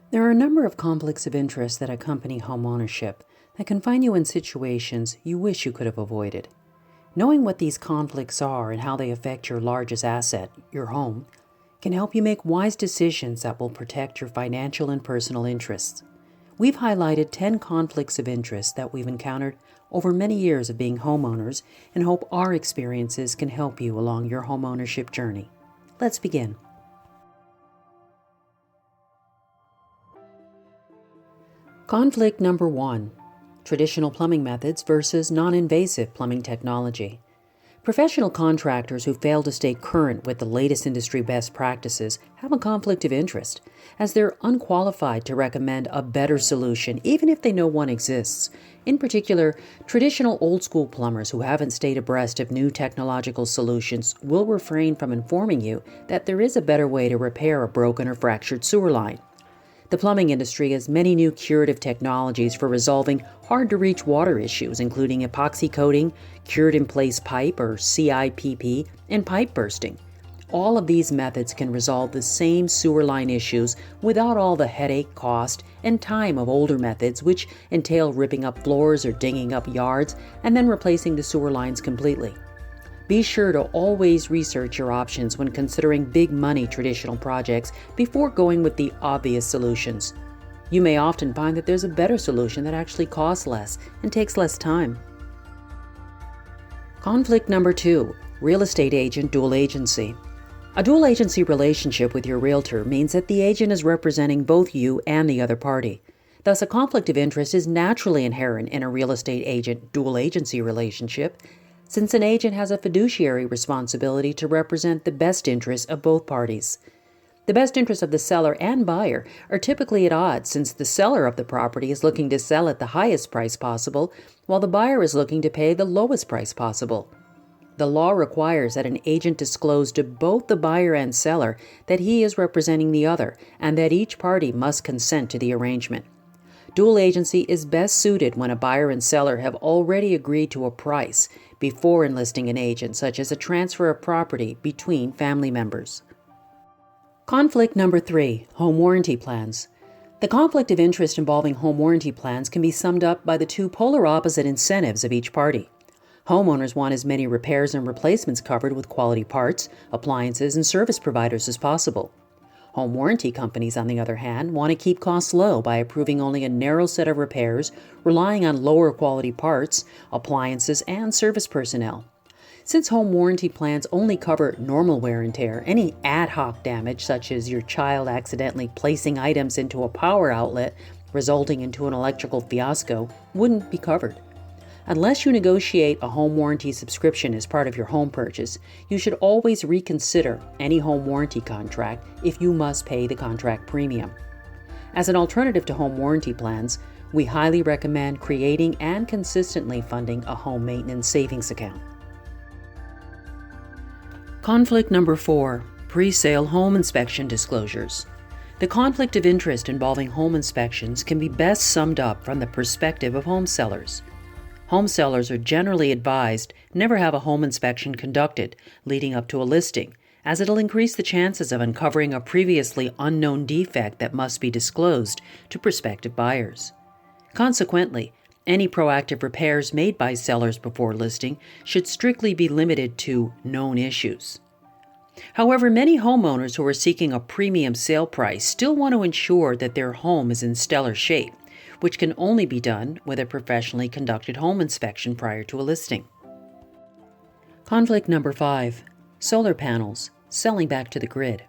There are a number of conflicts of interest that accompany homeownership that can find you in situations you wish you could have avoided. Knowing what these conflicts are and how they affect your largest asset, your home, can help you make wise decisions that will protect your financial and personal interests. We've highlighted 10 conflicts of interest that we've encountered over many years of being homeowners and hope our experiences can help you along your homeownership journey. Let's begin. Conflict number 1. Traditional plumbing methods versus non-invasive plumbing technology. Professional contractors who fail to stay current with the latest industry best practices have a conflict of interest, as they're unqualified to recommend a better solution even if they know one exists. In particular, traditional old-school plumbers who haven't stayed abreast of new technological solutions will refrain from informing you that there is a better way to repair a broken or fractured sewer line. The plumbing industry has many new curative technologies for resolving hard-to-reach water issues, including epoxy coating, cured-in-place pipe or CIPP, and pipe bursting. All of these methods can resolve the same sewer line issues without all the headache, cost, and time of older methods, which entail ripping up floors or digging up yards and then replacing the sewer lines completely. Be sure to always research your options when considering big money traditional projects before going with the obvious solutions. You may often find that there's a better solution that actually costs less and takes less time. Conflict number 2. Real estate agent dual agency. A dual agency relationship with your realtor means that the agent is representing both you and the other party. Thus, a conflict of interest is naturally inherent in a real estate agent dual agency relationship, since an agent has a fiduciary responsibility to represent the best interests of both parties. The best interests of the seller and buyer are typically at odds, since the seller of the property is looking to sell at the highest price possible, while the buyer is looking to pay the lowest price possible. The law requires that an agent disclose to both the buyer and seller that he is representing the other, and that each party must consent to the arrangement. Dual agency is best suited when a buyer and seller have already agreed to a price before enlisting an agent, such as a transfer of property between family members. Conflict number 3. Home warranty plans. The conflict of interest involving home warranty plans can be summed up by the two polar opposite incentives of each party. Homeowners want as many repairs and replacements covered with quality parts, appliances, and service providers as possible. Home warranty companies, on the other hand, want to keep costs low by approving only a narrow set of repairs, relying on lower quality parts, appliances, and service personnel. Since home warranty plans only cover normal wear and tear, any ad hoc damage, such as your child accidentally placing items into a power outlet, resulting into an electrical fiasco, wouldn't be covered. Unless you negotiate a home warranty subscription as part of your home purchase, you should always reconsider any home warranty contract if you must pay the contract premium. As an alternative to home warranty plans, we highly recommend creating and consistently funding a home maintenance savings account. Conflict number 4. Pre-sale home inspection disclosures. The conflict of interest involving home inspections can be best summed up from the perspective of home sellers. Home sellers are generally advised never have a home inspection conducted leading up to a listing, as it'll increase the chances of uncovering a previously unknown defect that must be disclosed to prospective buyers. Consequently, any proactive repairs made by sellers before listing should strictly be limited to known issues. However, many homeowners who are seeking a premium sale price still want to ensure that their home is in stellar shape, which can only be done with a professionally conducted home inspection prior to a listing. Conflict number 5. Solar panels, selling back to the grid.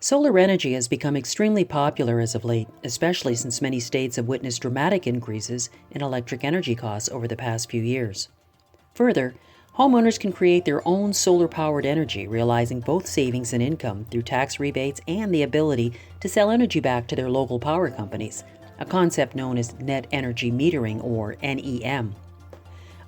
Solar energy has become extremely popular as of late, especially since many states have witnessed dramatic increases in electric energy costs over the past few years. Further, homeowners can create their own solar-powered energy, realizing both savings and income through tax rebates and the ability to sell energy back to their local power companies, a concept known as net energy metering, or NEM.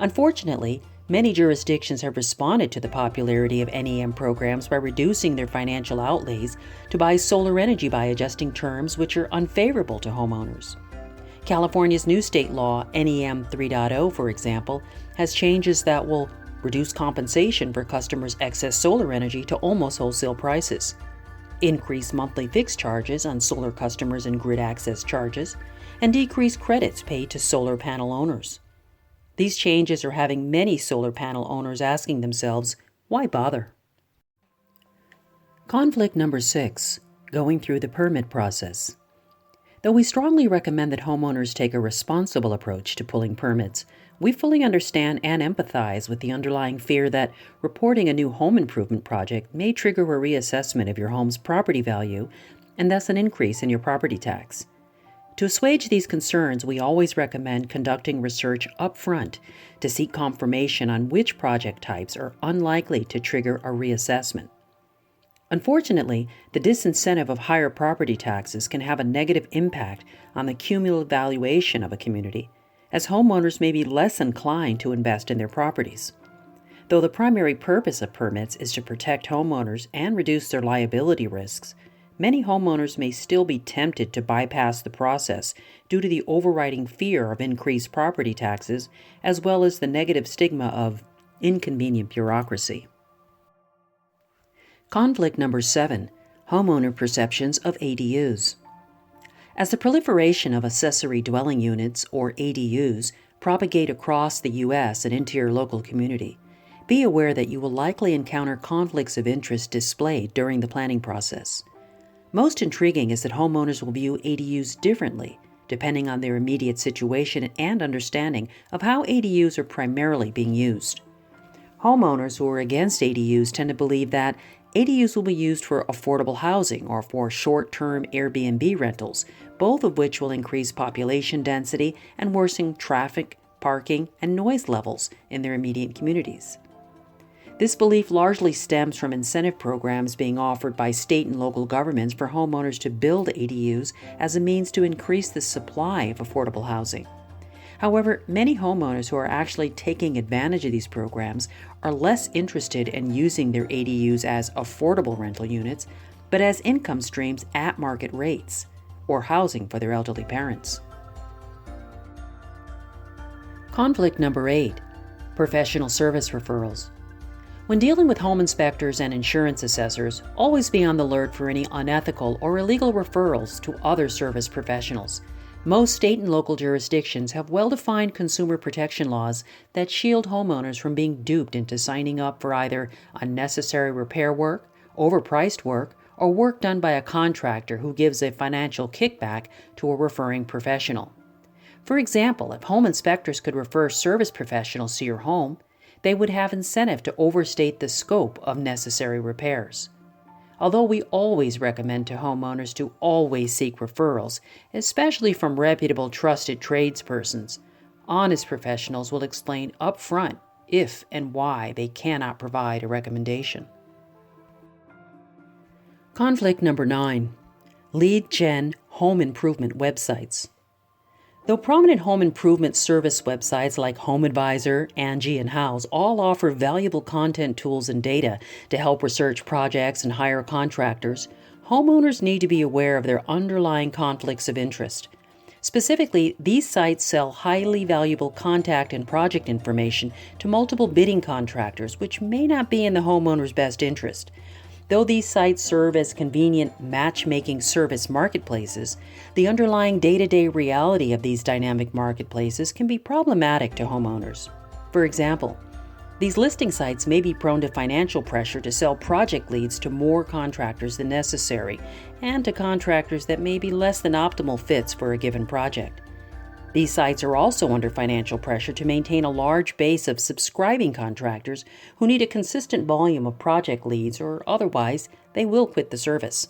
Unfortunately, many jurisdictions have responded to the popularity of NEM programs by reducing their financial outlays to buy solar energy by adjusting terms which are unfavorable to homeowners. California's new state law, NEM 3.0, for example, has changes that will reduce compensation for customers' excess solar energy to almost wholesale prices. increase monthly fixed charges on solar customers and grid access charges, and decrease credits paid to solar panel owners. These changes are having many solar panel owners asking themselves, why bother? Conflict number 6, going through the permit process. Though we strongly recommend that homeowners take a responsible approach to pulling permits, we fully understand and empathize with the underlying fear that reporting a new home improvement project may trigger a reassessment of your home's property value and thus an increase in your property tax. To assuage these concerns, we always recommend conducting research up front to seek confirmation on which project types are unlikely to trigger a reassessment. Unfortunately, the disincentive of higher property taxes can have a negative impact on the cumulative valuation of a community, as homeowners may be less inclined to invest in their properties. Though the primary purpose of permits is to protect homeowners and reduce their liability risks, many homeowners may still be tempted to bypass the process due to the overriding fear of increased property taxes, as well as the negative stigma of inconvenient bureaucracy. Conflict number 7, homeowner perceptions of ADUs. As the proliferation of accessory dwelling units, or ADUs, propagate across the U.S. and into your local community, be aware that you will likely encounter conflicts of interest displayed during the planning process. Most intriguing is that homeowners will view ADUs differently, depending on their immediate situation and understanding of how ADUs are primarily being used. Homeowners who are against ADUs tend to believe that ADUs will be used for affordable housing or for short-term Airbnb rentals, both of which will increase population density and worsen traffic, parking, and noise levels in their immediate communities. This belief largely stems from incentive programs being offered by state and local governments for homeowners to build ADUs as a means to increase the supply of affordable housing. However, many homeowners who are actually taking advantage of these programs are less interested in using their ADUs as affordable rental units, but as income streams at market rates, or housing for their elderly parents. Conflict number 8, professional service referrals. When dealing with home inspectors and insurance assessors, always be on the alert for any unethical or illegal referrals to other service professionals. Most state and local jurisdictions have well-defined consumer protection laws that shield homeowners from being duped into signing up for either unnecessary repair work, overpriced work, or work done by a contractor who gives a financial kickback to a referring professional. For example, if home inspectors could refer service professionals to your home, they would have incentive to overstate the scope of necessary repairs. Although we always recommend to homeowners to always seek referrals, especially from reputable, trusted tradespersons, honest professionals will explain up front if and why they cannot provide a recommendation. Conflict number 9, lead gen home improvement websites. Though prominent home improvement service websites like HomeAdvisor, Angie, and House all offer valuable content tools and data to help research projects and hire contractors, homeowners need to be aware of their underlying conflicts of interest. Specifically, these sites sell highly valuable contact and project information to multiple bidding contractors, which may not be in the homeowner's best interest. Though these sites serve as convenient matchmaking service marketplaces, the underlying day-to-day reality of these dynamic marketplaces can be problematic to homeowners. For example, these listing sites may be prone to financial pressure to sell project leads to more contractors than necessary, and to contractors that may be less than optimal fits for a given project. These sites are also under financial pressure to maintain a large base of subscribing contractors who need a consistent volume of project leads, or otherwise they will quit the service.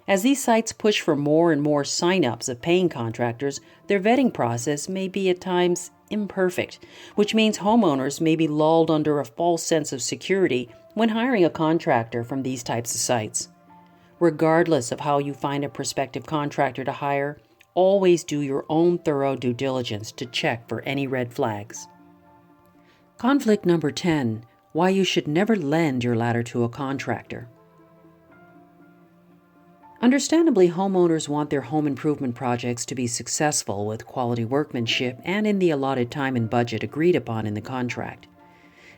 As these sites push for more and more sign-ups of paying contractors, their vetting process may be at times imperfect, which means homeowners may be lulled under a false sense of security when hiring a contractor from these types of sites. Regardless of how you find a prospective contractor to hire, always do your own thorough due diligence to check for any red flags. Conflict number 10, why you should never lend your ladder to a contractor. Understandably, homeowners want their home improvement projects to be successful with quality workmanship and in the allotted time and budget agreed upon in the contract.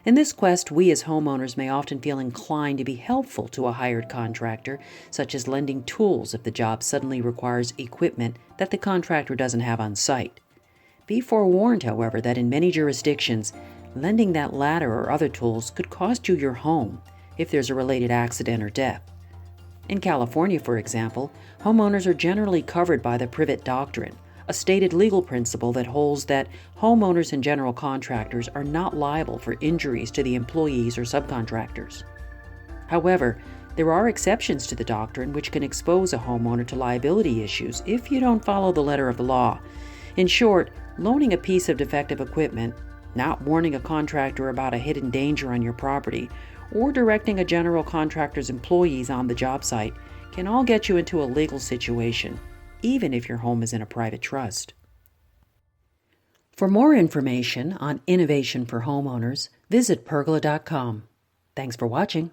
In this quest, we as homeowners may often feel inclined to be helpful to a hired contractor, such as lending tools if the job suddenly requires equipment that the contractor doesn't have on site. Be forewarned, however, that in many jurisdictions, lending that ladder or other tools could cost you your home if there's a related accident or death. In California, for example, homeowners are generally covered by the privet doctrine, a stated legal principle that holds that homeowners and general contractors are not liable for injuries to the employees or subcontractors. However, there are exceptions to the doctrine which can expose a homeowner to liability issues if you don't follow the letter of the law. In short, loaning a piece of defective equipment, not warning a contractor about a hidden danger on your property, or directing a general contractor's employees on the job site can all get you into a legal situation, even if your home is in a private trust. For more information on innovation for homeowners, visit Purgula.com. Thanks for watching.